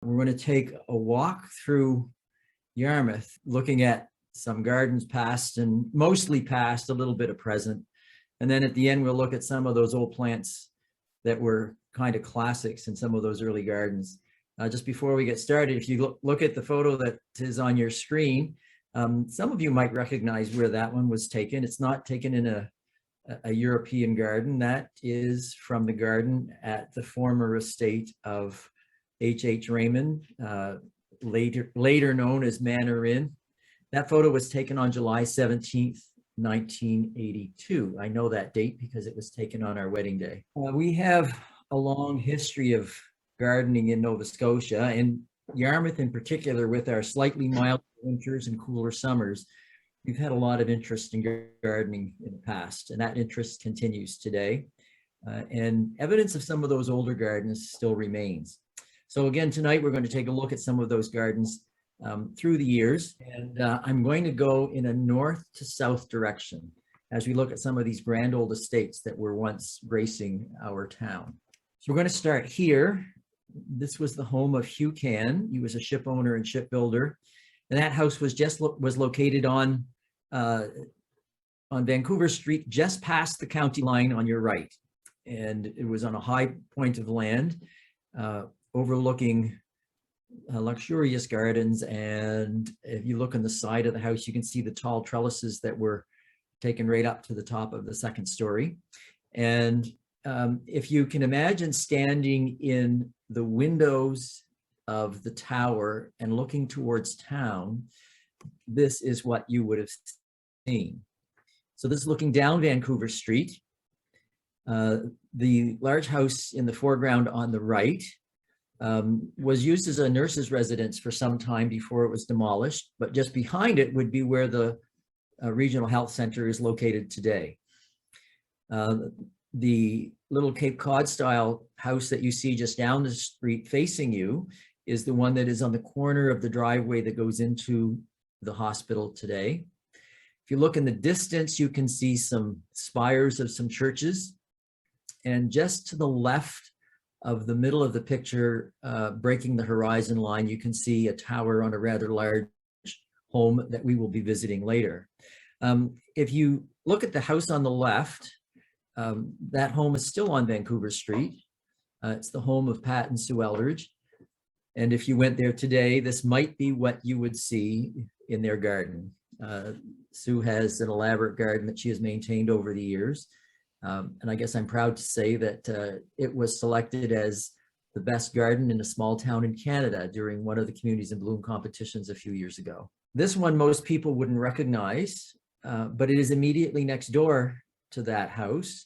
We're going to take a walk through Yarmouth, looking at some gardens past and mostly past, a little bit of present. And then at the end, we'll look at some of those old plants that were kind of classics in some of those early gardens. Just before we get started, if you look at the photo that is on your screen, some of you might recognize where that one was taken. It's not taken in a European garden. That is from the garden at the former estate of H.H. Raymond, later known as Manor Inn. That photo was taken on July 17th, 1982. I know that date because it was taken on our wedding day. We have a long history of gardening in Nova Scotia, and Yarmouth in particular, with our slightly milder winters and cooler summers. We've had a lot of interest in gardening in the past, and that interest continues today. And evidence of some of those older gardens still remains. So again, tonight we're going to take a look at some of those gardens through the years. And I'm going to go in a north to south direction as we look at some of these grand old estates that were once gracing our town. So we're going to start here. This was the home of Hugh Cann. He was a ship owner and shipbuilder. And that house was located on Vancouver Street, just past the county line on your right. And it was on a high point of land overlooking luxurious gardens. And if you look on the side of the house, you can see the tall trellises that were taken right up to the top of the second story. And if you can imagine standing in the windows of the tower and looking towards town, this is what you would have seen. So this is looking down Vancouver Street. The large house in the foreground on the right was used as a nurse's residence for some time before it was demolished, but just behind it would be where the regional health center is located today. The little Cape Cod style house that you see just down the street facing you is the one that is on the corner of the driveway that goes into the hospital today. If you look in the distance, you can see some spires of some churches. And just to the left of the middle of the picture, breaking the horizon line, you can see a tower on a rather large home that we will be visiting later. If you look at the house on the left, that home is still on Vancouver Street. It's the home of Pat and Sue Eldridge. And if you went there today, this might be what you would see in their garden. Sue has an elaborate garden that she has maintained over the years. And I guess I'm proud to say that it was selected as the best garden in a small town in Canada during one of the Communities in Bloom competitions a few years ago. This one most people wouldn't recognize, but it is immediately next door to that house.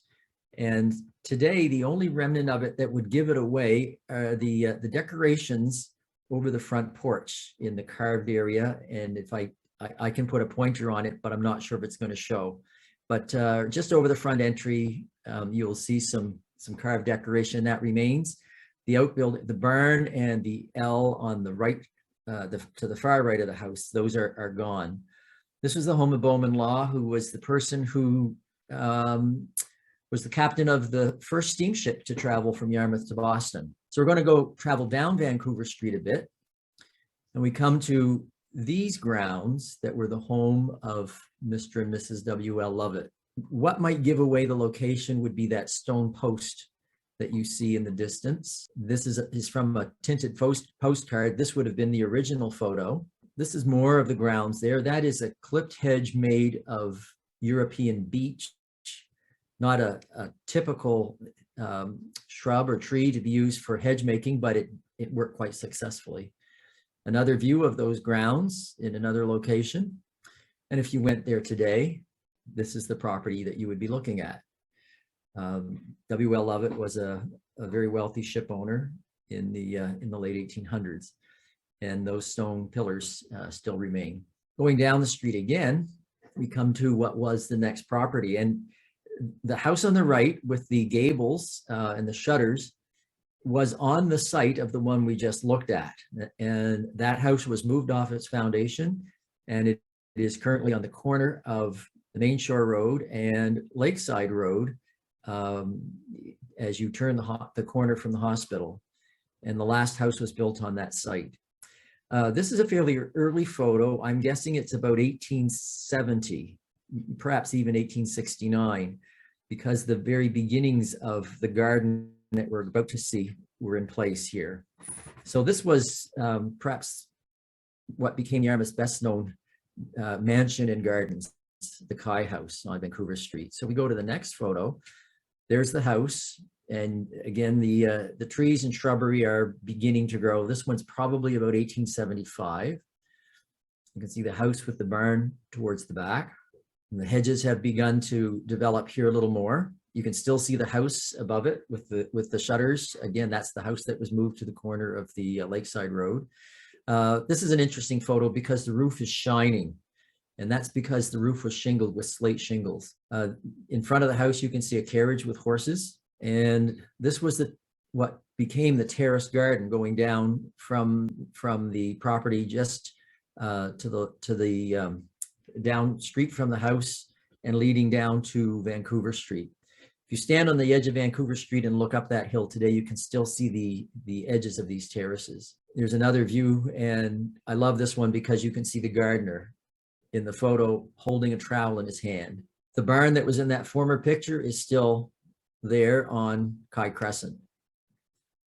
And today, the only remnant of it that would give it away are the decorations over the front porch in the carved area. And if I can put a pointer on it, but I'm not sure if it's going to show. But just over the front entry, you'll see some carved decoration that remains. The outbuilding, the barn, and the L on the right, to the far right of the house, those are gone. This was the home of Bowman Law, who was the person who was the captain of the first steamship to travel from Yarmouth to Boston. So we're going to go travel down Vancouver Street a bit. And we come to these grounds that were the home of Mr. and Mrs. W.L. Lovett. What might give away the location would be that stone post that you see in the distance. This is from a tinted postcard. This would have been the original photo. This is more of the grounds there. That is a clipped hedge made of European beech, not a typical shrub or tree to be used for hedge making, but it worked quite successfully. Another view of those grounds in another location. And if you went there today, this is the property that you would be looking at. W.L. Lovett was a very wealthy ship owner in the late 1800s, and those stone pillars still remain. Going down the street again, we come to what was the next property, and the house on the right with the gables and the shutters was on the site of the one we just looked at. And that house was moved off its foundation, and it is currently on the corner of the Main Shore Road and Lakeside Road as you turn the corner from the hospital. And the last house was built on that site. This is a fairly early photo. I'm guessing it's about 1870, perhaps even 1869, because the very beginnings of the garden that we're about to see were in place here. So this was perhaps what became Yarmouth's best known mansion and gardens, the Kai House on Vancouver Street. So we go to the next photo. There's the house. And again, the trees and shrubbery are beginning to grow. This one's probably about 1875. You can see the house with the barn towards the back. And the hedges have begun to develop here a little more. You can still see the house above it with the shutters. Again, that's the house that was moved to the corner of the Lakeside Road. This is an interesting photo because the roof is shining. And that's because the roof was shingled with slate shingles. In front of the house, you can see a carriage with horses. And this was what became the terraced garden going down from the property just to the down street from the house and leading down to Vancouver Street. If you stand on the edge of Vancouver Street and look up that hill today, you can still see the edges of these terraces. There's another view, and I love this one because you can see the gardener in the photo holding a trowel in his hand. The barn that was in that former picture is still there on Kai Crescent.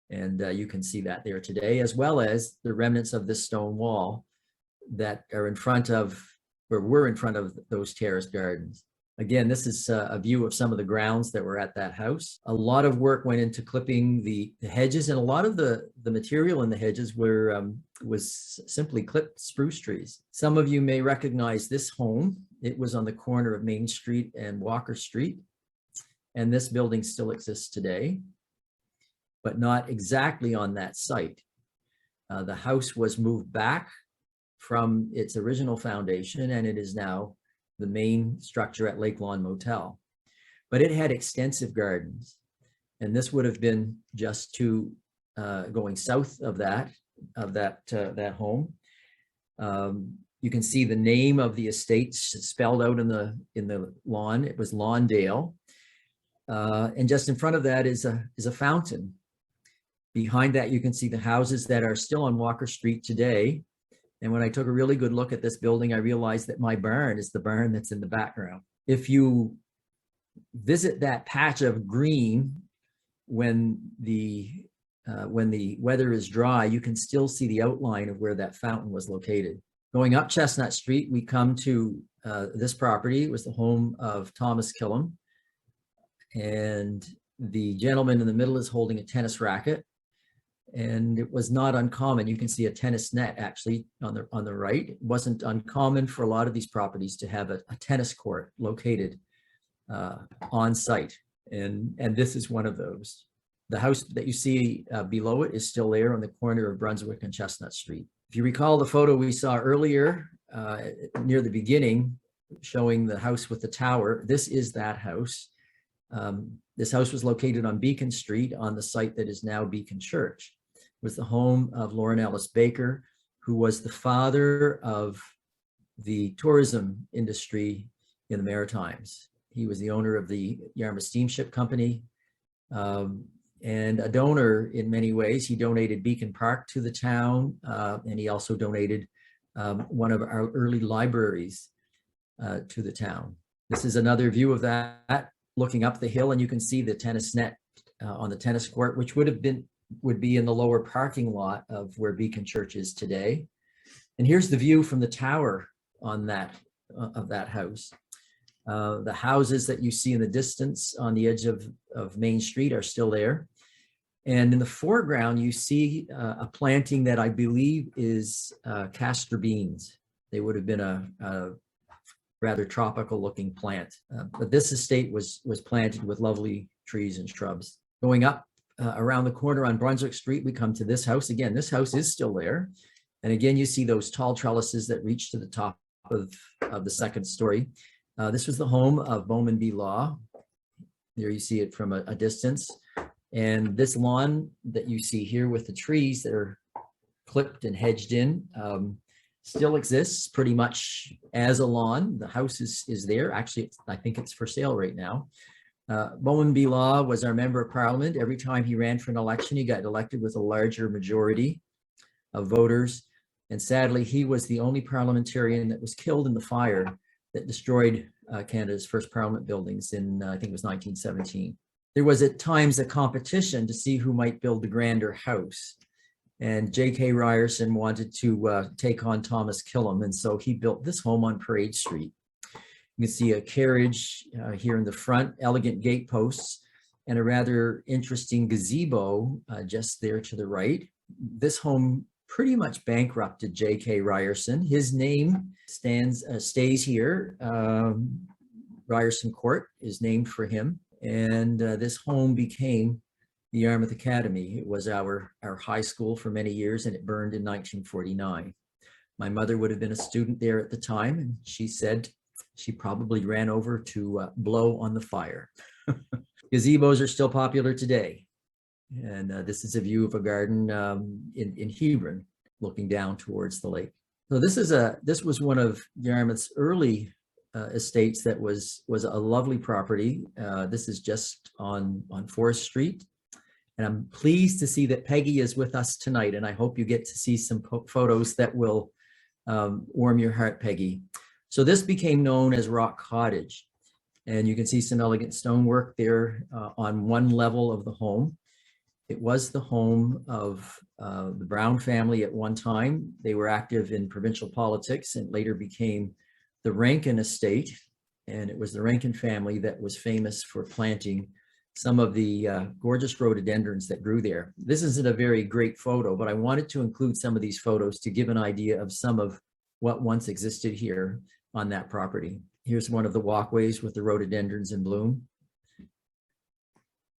And you can see that there today, as well as the remnants of this stone wall that are in front of, or were in front of those terraced gardens. Again, this is a view of some of the grounds that were at that house. A lot of work went into clipping the hedges, and a lot of the material in the hedges was simply clipped spruce trees. Some of you may recognize this home. It was on the corner of Main Street and Walker Street. And this building still exists today, but not exactly on that site. The house was moved back from its original foundation, and it is now the main structure at Lake Lawn Motel. But it had extensive gardens, and this would have been just to going south of that home. You can see the name of the estate spelled out in the lawn. It was Lawndale. And just in front of that is a fountain. Behind that, you can see the houses that are still on Walker Street today. And when I took a really good look at this building, I realized that my barn is the barn that's in the background. If you visit that patch of green when the weather is dry, you can still see the outline of where that fountain was located. Going up Chestnut Street, we come to this property. It was the home of Thomas Killam. And the gentleman in the middle is holding a tennis racket. And it was not uncommon. You can see a tennis net actually on the right. It wasn't uncommon for a lot of these properties to have a tennis court located on site. And this is one of those. The house that you see below it is still there on the corner of Brunswick and Chestnut Street. If you recall the photo we saw earlier near the beginning, showing the house with the tower, this is that house. This house was located on Beacon Street on the site that is now Beacon Church. It was the home of Lauren Ellis Baker, who was the father of the tourism industry in the Maritimes. He was the owner of the Yarmouth Steamship Company and a donor in many ways. He donated Beacon Park to the town, and he also donated one of our early libraries to the town. This is another view of that, looking up the hill, and you can see the tennis net on the tennis court, which would be in the lower parking lot of where Beacon Church is today. And here's the view from the tower on that of that house. The houses that you see in the distance on the edge of Main Street are still there. And in the foreground, you see a planting that I believe is castor beans. They would have been a rather tropical looking plant. But this estate was planted with lovely trees and shrubs. Going up around the corner on Brunswick Street, we come to this house. Again, this house is still there. And again, you see those tall trellises that reach to the top of the second story. This was the home of Bowman B. Law. There you see it from a distance. And this lawn that you see here with the trees that are clipped and hedged in still exists pretty much as a lawn. The house is there. Actually, I think it's for sale right now. Bowen B. Law was our member of parliament. Every time he ran for an election, he got elected with a larger majority of voters. And sadly, he was the only parliamentarian that was killed in the fire that destroyed Canada's first parliament buildings in, I think it was 1917. There was at times a competition to see who might build the grander house. And J.K. Ryerson wanted to take on Thomas Killam. And so he built this home on Parade Street. You can see a carriage here in the front, elegant gate posts, and a rather interesting gazebo just there to the right. This home pretty much bankrupted J.K. Ryerson. His name stays here. Ryerson Court is named for him. And this home became the Yarmouth Academy. It was our high school for many years, and it burned in 1949. My mother would have been a student there at the time, and she said she probably ran over to blow on the fire. Gazebos are still popular today. And this is a view of a garden in Hebron, looking down towards the lake. So this was one of Yarmouth's early estates that was a lovely property. This is just on Forest Street. And I'm pleased to see that Peggy is with us tonight. And I hope you get to see some photos that will warm your heart, Peggy. So this became known as Rock Cottage. And you can see some elegant stonework there on one level of the home. It was the home of the Brown family at one time. They were active in provincial politics and later became the Rankin estate. And it was the Rankin family that was famous for planting some of the gorgeous rhododendrons that grew there. This isn't a very great photo, but I wanted to include some of these photos to give an idea of some of what once existed here on that property. Here's one of the walkways with the rhododendrons in bloom.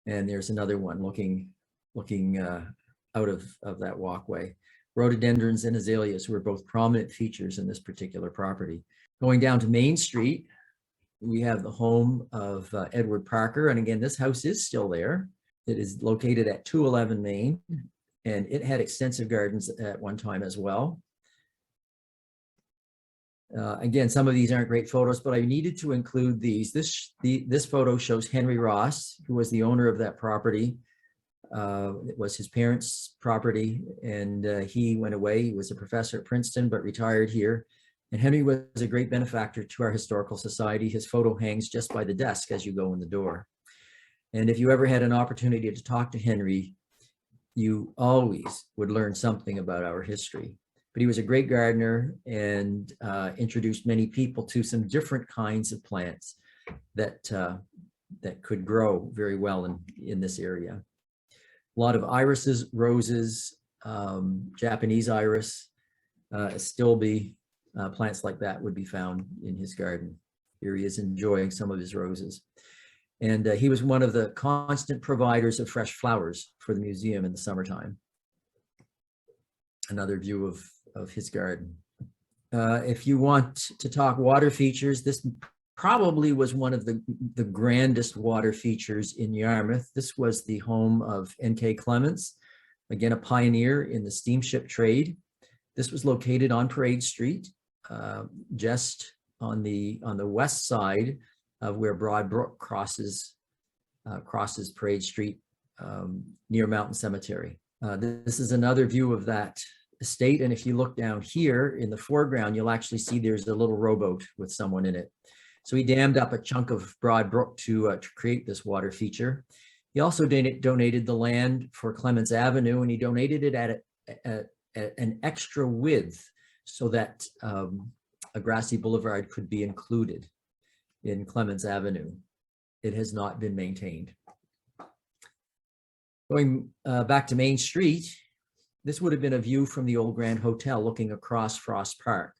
And there's another one looking out of that walkway. Rhododendrons and azaleas were both prominent features in this particular property. Going down to Main Street, we have the home of Edward Parker. And again, this house is still there. It is located at 211 Main, and it had extensive gardens at one time as well. Again, some of these aren't great photos, but I needed to include these. This photo shows Henry Ross, who was the owner of that property. It was his parents' property, and he went away. He was a professor at Princeton, but retired here. And Henry was a great benefactor to our historical society. His photo hangs just by the desk as you go in the door. And if you ever had an opportunity to talk to Henry, you always would learn something about our history. But he was a great gardener and introduced many people to some different kinds of plants that could grow very well in this area. A lot of irises, roses, Japanese iris, astilbe, plants like that would be found in his garden. Here he is enjoying some of his roses. And he was one of the constant providers of fresh flowers for the museum in the summertime. Another view of his garden. If you want to talk water features, this probably was one of the grandest water features in Yarmouth. This was the home of N.K. Clements, again, a pioneer in the steamship trade. This was located on Parade Street, just on the west side of where Broad Brook crosses Parade Street near Mountain Cemetery. This is another view of that estate. And if you look down here in the foreground, you'll actually see there's a little rowboat with someone in it. So he dammed up a chunk of Broad Brook to create this water feature. He also donated the land for Clements Avenue, and he donated it at an extra width so that a grassy boulevard could be included in Clements Avenue. It has not been maintained. Going back to Main Street, this would have been a view from the old Grand Hotel looking across Frost Park.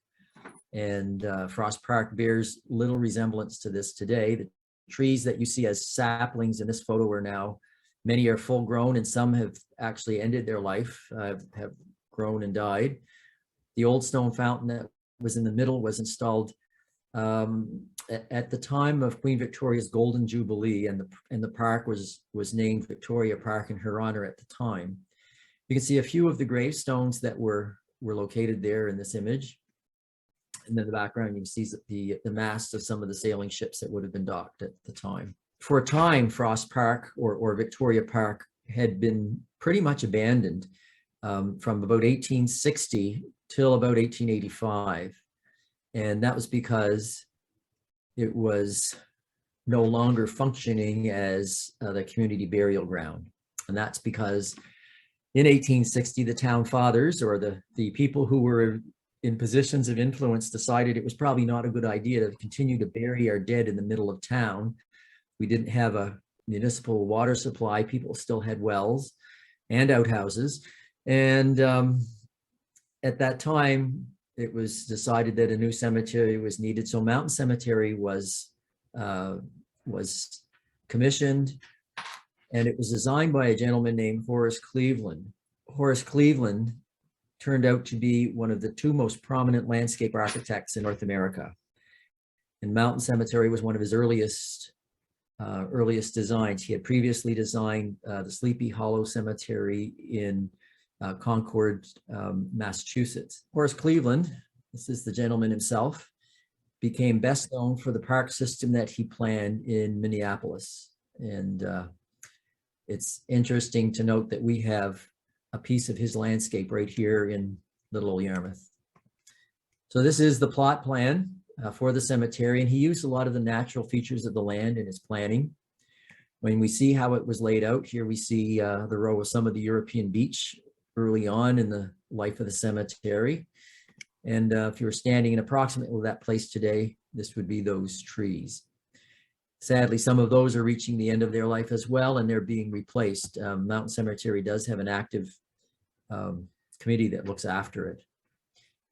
And Frost Park bears little resemblance to this today. The trees that you see as saplings in this photo are now, many are full grown and some have actually ended their life, have grown and died. The old stone fountain that was in the middle was installed at the time of Queen Victoria's Golden Jubilee, and the park was named Victoria Park in her honor at the time. You can see a few of the gravestones that were located there in this image. And in the background, you can see the masts of some of the sailing ships that would have been docked at the time. For a time, Frost Park or Victoria Park had been pretty much abandoned from about 1860 till about 1885. And that was because it was no longer functioning as the community burial ground. And that's because in 1860, the town fathers, or the people who were in positions of influence, decided it was probably not a good idea to continue to bury our dead in the middle of town. We didn't have a municipal water supply. People still had wells and outhouses. And at that time, it was decided that a new cemetery was needed. So Mountain Cemetery was commissioned, and it was designed by a gentleman named Horace Cleveland. Horace Cleveland turned out to be one of the two most prominent landscape architects in North America. And Mountain Cemetery was one of his earliest designs. He had previously designed the Sleepy Hollow Cemetery in Concord, Massachusetts. Horace Cleveland, this is the gentleman himself, became best known for the park system that he planned in Minneapolis. And it's interesting to note that we have a piece of his landscape right here in little old Yarmouth. So this is the plot plan for the cemetery, and he used a lot of the natural features of the land in his planning. When we see how it was laid out, here we see the row of some of the European beech early on in the life of the cemetery. And if you were standing in approximately that place today, this would be those trees. Sadly, some of those are reaching the end of their life as well, and they're being replaced. Mountain Cemetery does have an active committee that looks after it.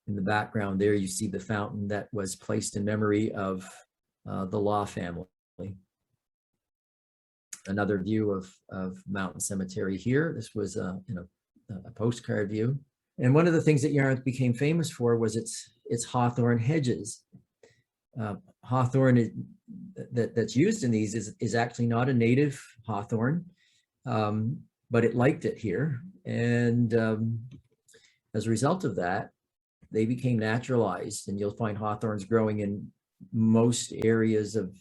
In the background there, you see the fountain that was placed in memory of the Law family. Another view of Mountain Cemetery here. This was a postcard view. And one of the things that Yarmouth became famous for was its hawthorn hedges. Hawthorn that's used in these is actually not a native hawthorn, but it liked it here. And as a result of that, they became naturalized, and you'll find hawthorns growing in most areas of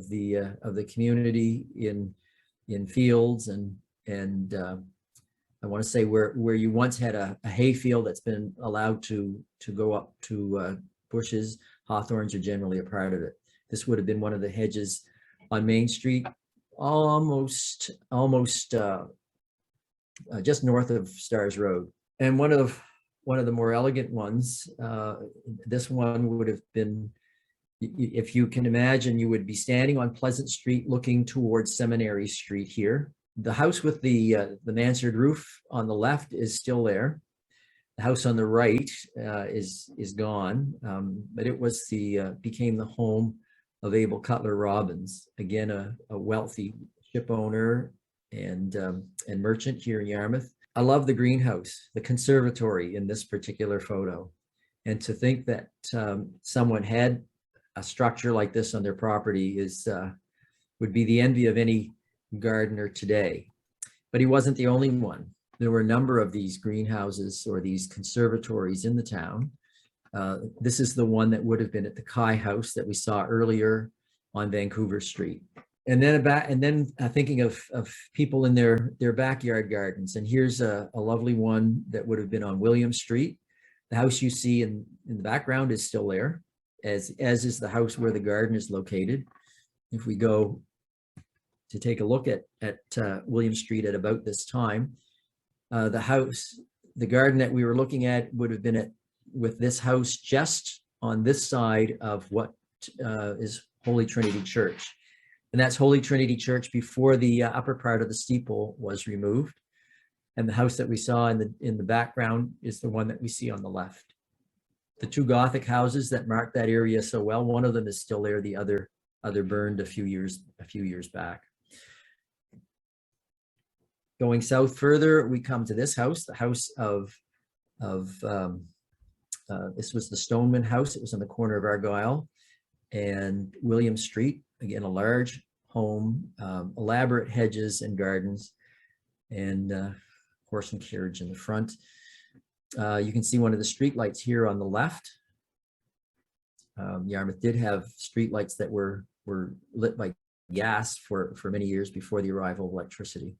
the community, in fields and I want to say where you once had a hay field that's been allowed to go up to bushes, hawthorns are generally a part of it. This would have been one of the hedges on Main Street, almost just north of Stars Road. And one of the more elegant ones, this one would have been, if you can imagine, you would be standing on Pleasant Street looking towards Seminary Street here. The house with the mansard roof on the left is still there. The house on the right is gone, but it was became the home of Abel Cutler Robbins, again a wealthy ship owner and merchant here in Yarmouth. I love the greenhouse, the conservatory in this particular photo, and to think that someone had a structure like this on their property would be the envy of any gardener today. But he wasn't the only one. There were a number of these greenhouses or these conservatories in the town. This is the one that would have been at the Kai House that we saw earlier on Vancouver Street. And then thinking of people in their backyard gardens. And here's a lovely one that would have been on William Street. The house you see in the background is still there, as is the house where the garden is located. If we go to take a look at William Street at about this time, the garden that we were looking at would have been with this house just on this side of what is Holy Trinity Church. And that's Holy Trinity Church before the upper part of the steeple was removed. And the house that we saw in the background is the one that we see on the left. The two Gothic houses that mark that area so well, one of them is still there, the other burned a few years back. Going south further, we come to this house, the house of this was the Stoneman House. It was on the corner of Argyle and William Street. Again, a large home, elaborate hedges and gardens, and horse and carriage in the front. You can see one of the street lights here on the left. Yarmouth did have street lights that were lit by gas for many years before the arrival of electricity.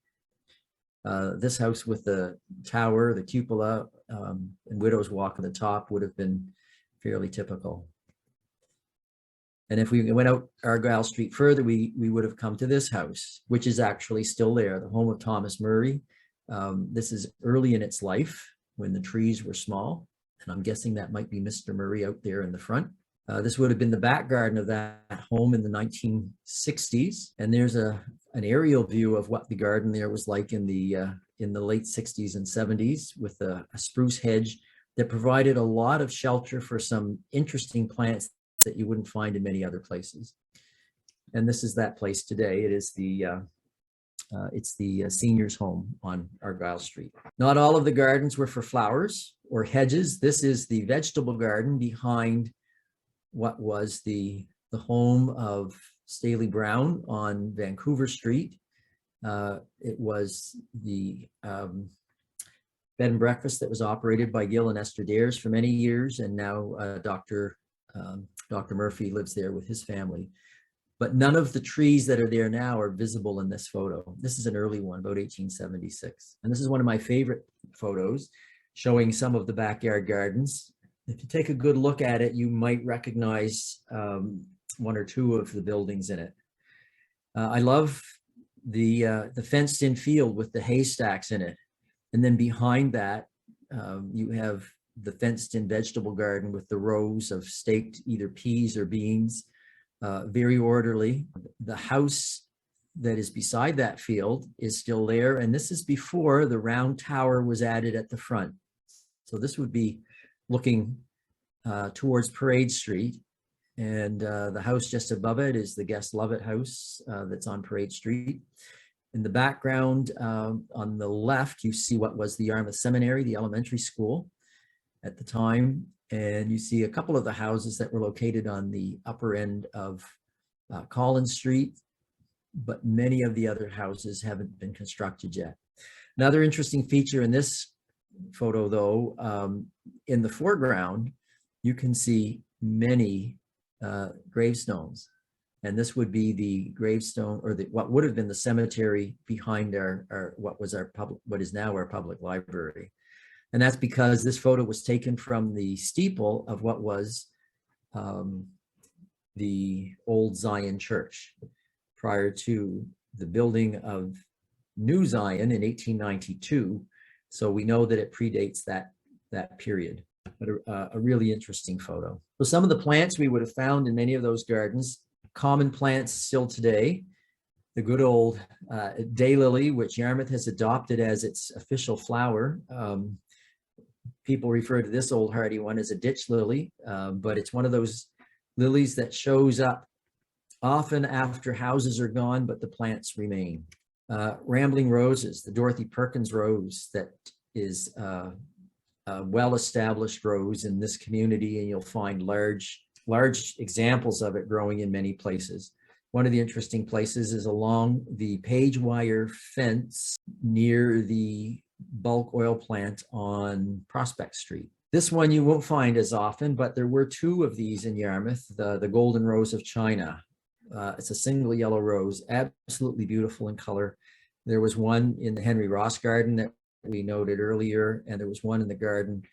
This house with the tower, the cupola, and Widow's Walk on the top would have been fairly typical. And if we went out Argyle Street further, we would have come to this house, which is actually still there, the home of Thomas Murray. This is early in its life when the trees were small. And I'm guessing that might be Mr. Murray out there in the front. This would have been the back garden of that home in the 1960s. And there's an aerial view of what the garden there was like in the late 60s and 70s with a spruce hedge that provided a lot of shelter for some interesting plants that you wouldn't find in many other places. And this is that place today. It is it's the seniors' home on Argyle Street. Not all of the gardens were for flowers or hedges. This is the vegetable garden behind what was the home of Staley Brown on Vancouver Street. It was the bed and breakfast that was operated by Gil and Esther Dares for many years, and now Dr. Murphy lives there with his family. But none of the trees that are there now are visible in this photo. This is an early one, about 1876. And this is one of my favorite photos, showing some of the backyard gardens. If you take a good look at it, you might recognize one or two of the buildings in it. I love the fenced in field with the haystacks in it. And then behind that, you have the fenced in vegetable garden with the rows of staked either peas or beans, very orderly. The house that is beside that field is still there. And this is before the round tower was added at the front. So this would be looking towards Parade Street. And the house just above it is the Guest Lovett house that's on Parade Street. In the background, on the left, you see what was the Yarmouth Seminary, the elementary school at the time. And you see a couple of the houses that were located on the upper end of Collins Street, but many of the other houses haven't been constructed yet. Another interesting feature in this photo, though, in the foreground, you can see many gravestones. And this would be the gravestone, or what would have been the cemetery behind what is now our public library. And that's because this photo was taken from the steeple of what was the old Zion Church prior to the building of New Zion in 1892. So we know that it predates that period, but a really interesting photo. So some of the plants we would have found in many of those gardens, common plants still today, the good old daylily, which Yarmouth has adopted as its official flower. People refer to this old hardy one as a ditch lily, but it's one of those lilies that shows up often after houses are gone, but the plants remain. Rambling roses, the Dorothy Perkins rose, that is a well-established rose in this community, and you'll find large examples of it growing in many places. One of the interesting places is along the page wire fence near the bulk oil plant on Prospect Street. This one you won't find as often, but there were two of these in Yarmouth, the Golden Rose of China. It's a single yellow rose, absolutely beautiful in color. There was one in the Henry Ross garden that we noted earlier, and there was one in the garden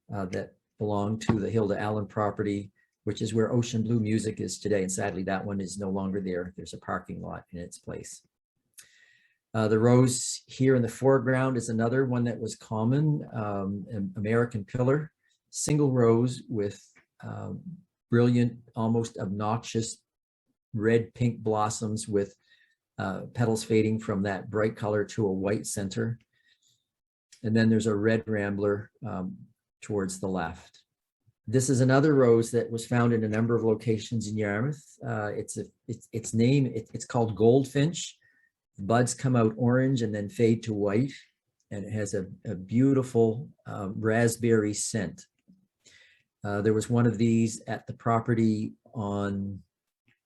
that belonged to the Hilda Allen property, which is where Ocean Blue Music is today. And sadly, that one is no longer there. There's a parking lot in its place. The rose here in the foreground is another one that was common, an American pillar, single rose with brilliant, almost obnoxious red-pink blossoms with petals fading from that bright color to a white center. And then there's a red rambler towards the left. This is another rose that was found in a number of locations in Yarmouth. It's called Goldfinch. The buds come out orange and then fade to white, and it has a beautiful raspberry scent. There was one of these at the property in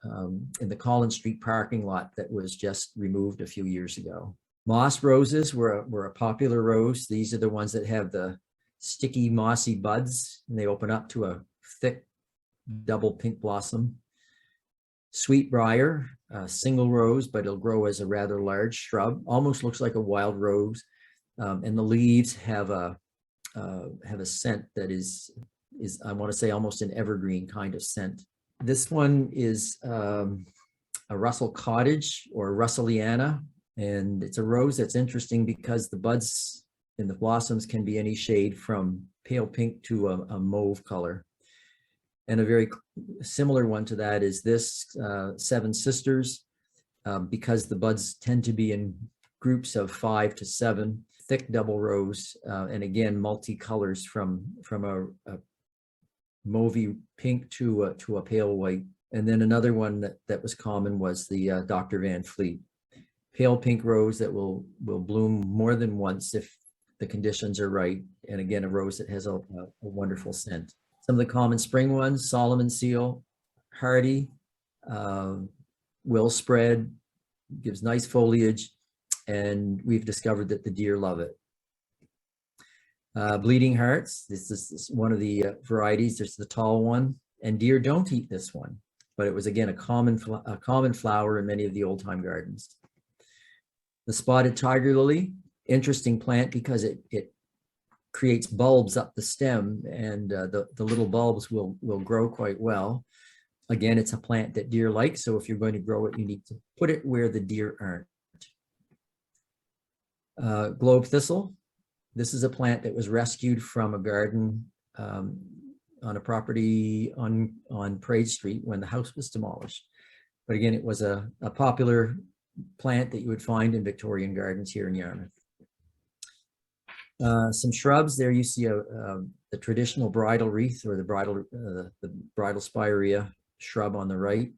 the Collins Street parking lot that was just removed a few years ago. Moss roses were a popular rose. These are the ones that have the sticky mossy buds, and they open up to a thick double pink blossom. Sweetbriar, single rose, but it'll grow as a rather large shrub. Almost looks like a wild rose, and the leaves have a scent that is I want to say almost an evergreen kind of scent. This one is a Russell Cottage or Russelliana, and it's a rose that's interesting because the buds and the blossoms can be any shade from pale pink to a mauve color. And a very similar one to that is this Seven Sisters, because the buds tend to be in groups of 5 to 7, thick double rows, and again, multi-colors from a mauvey pink to a pale white. And then another one that was common was the Dr. Van Fleet, pale pink rose that will bloom more than once if the conditions are right. And again, a rose that has a wonderful scent. Some of the common spring ones: Solomon seal, hardy, will spread, gives nice foliage, and we've discovered that the deer love it. Bleeding hearts, this is one of the varieties. There's the tall one, and deer don't eat this one, but it was again a common flower in many of the old time gardens. The spotted tiger lily, interesting plant because it creates bulbs up the stem, and the little bulbs will grow quite well. Again, it's a plant that deer like, so if you're going to grow it, you need to put it where the deer aren't. Globe thistle. This is a plant that was rescued from a garden on a property on Parade Street when the house was demolished. But again, it was a popular plant that you would find in Victorian gardens here in Yarmouth. Some shrubs there. You see the traditional bridal wreath, or the bridal spirea shrub on the right.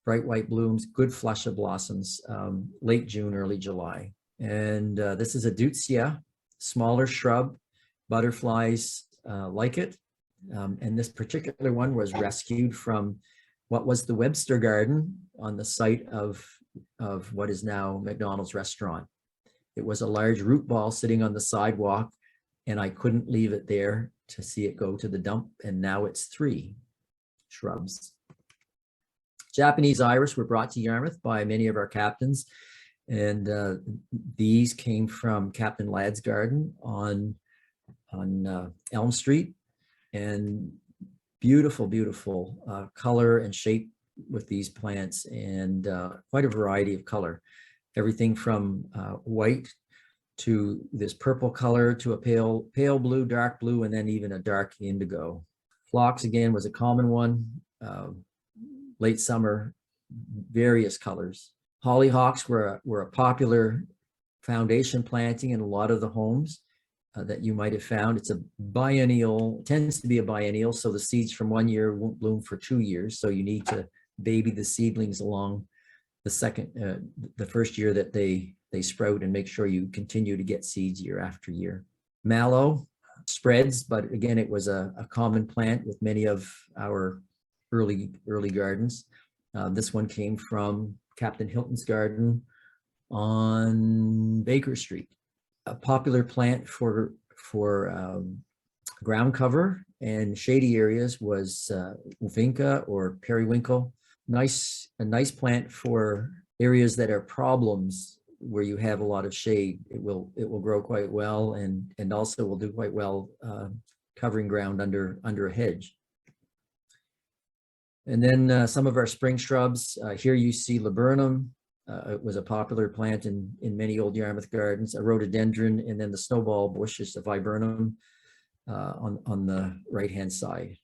Bright white blooms, good flush of blossoms, late June, early July. And this is a deutzia, smaller shrub. Butterflies like it. And this particular one was rescued from what was the Webster Garden on the site of what is now McDonald's restaurant. It was a large root ball sitting on the sidewalk, and I couldn't leave it there to see it go to the dump, and now it's 3 shrubs. Japanese iris were brought to Yarmouth by many of our captains, and these came from Captain Ladd's garden on Elm Street, and beautiful color and shape with these plants, and quite a variety of color. Everything from white to this purple color to a pale blue, dark blue, and then even a dark indigo. Phlox again was a common one. Late summer, various colors. Hollyhocks were a popular foundation planting in a lot of the homes that you might have found. It's a biennial, tends to be a biennial, so the seeds from one year won't bloom for 2 years. So you need to baby the seedlings along the first year that they sprout, and make sure you continue to get seeds year after year. Mallow spreads, but again, it was a common plant with many of our early gardens. This one came from Captain Hilton's garden on Baker Street. A popular plant for ground cover and shady areas was vinca or periwinkle. A nice plant for areas that are problems where you have a lot of shade. It will grow quite well, and also will do quite well covering ground under a hedge. And then some of our spring shrubs. Here you see laburnum. It was a popular plant in many old Yarmouth gardens. A rhododendron, and then the snowball bush is the viburnum on the right-hand side.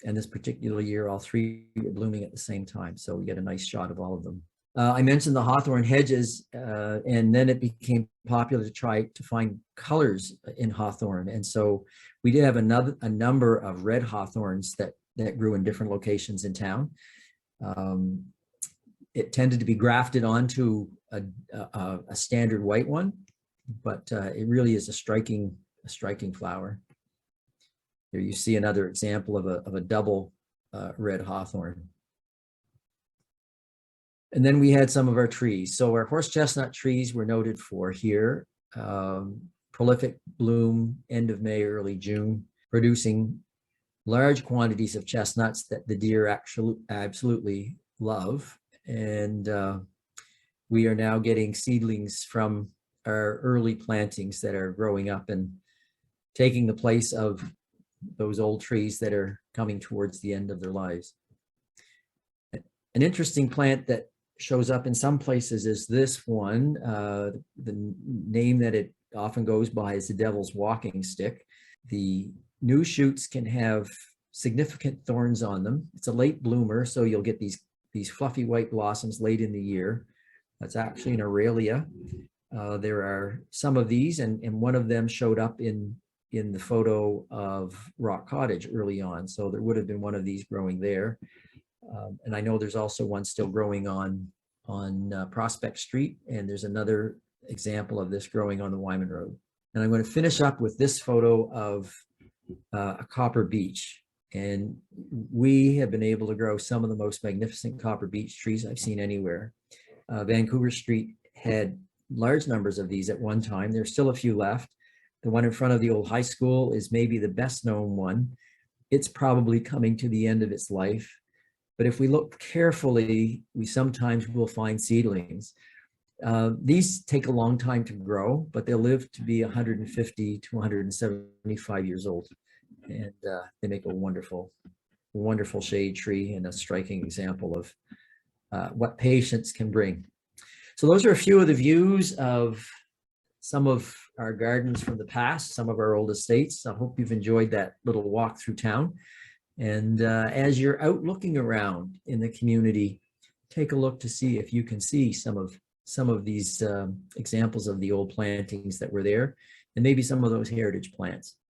And this particular year, all 3 were blooming at the same time. So we get a nice shot of all of them. I mentioned the hawthorn hedges, and then it became popular to try to find colors in hawthorn. And so we did have a number of red hawthorns that grew in different locations in town. It tended to be grafted onto a standard white one, but it really is a striking flower. Here you see another example of a double red hawthorn. And then we had some of our trees. So our horse chestnut trees were noted for here. Prolific bloom, end of May, early June, producing large quantities of chestnuts that the deer actually absolutely love. And we are now getting seedlings from our early plantings that are growing up and taking the place of those old trees that are coming towards the end of their lives. An interesting plant that shows up in some places is this one. The name that it often goes by is the devil's walking stick. The new shoots can have significant thorns on them. It's a late bloomer, so you'll get these fluffy white blossoms late in the year. That's actually an Aurelia. There are some of these, and one of them showed up in the photo of Rock Cottage early on. So there would have been one of these growing there. And I know there's also one still growing on Prospect Street, and there's another example of this growing on the Wyman Road. And I'm going to finish up with this photo of a copper beech. And we have been able to grow some of the most magnificent copper beech trees I've seen anywhere. Vancouver Street had large numbers of these at one time. There's still a few left. The one in front of the old high school is maybe the best known one. It's probably coming to the end of its life. But if we look carefully, we sometimes will find seedlings. These take a long time to grow, but they'll live to be 150 to 175 years old. And they make a wonderful, wonderful shade tree and a striking example of what patience can bring. So those are a few of the views of some of our gardens from the past, some of our old estates. I hope you've enjoyed that little walk through town. And as you're out looking around in the community, take a look to see if you can see some of these examples of the old plantings that were there, and maybe some of those heritage plants.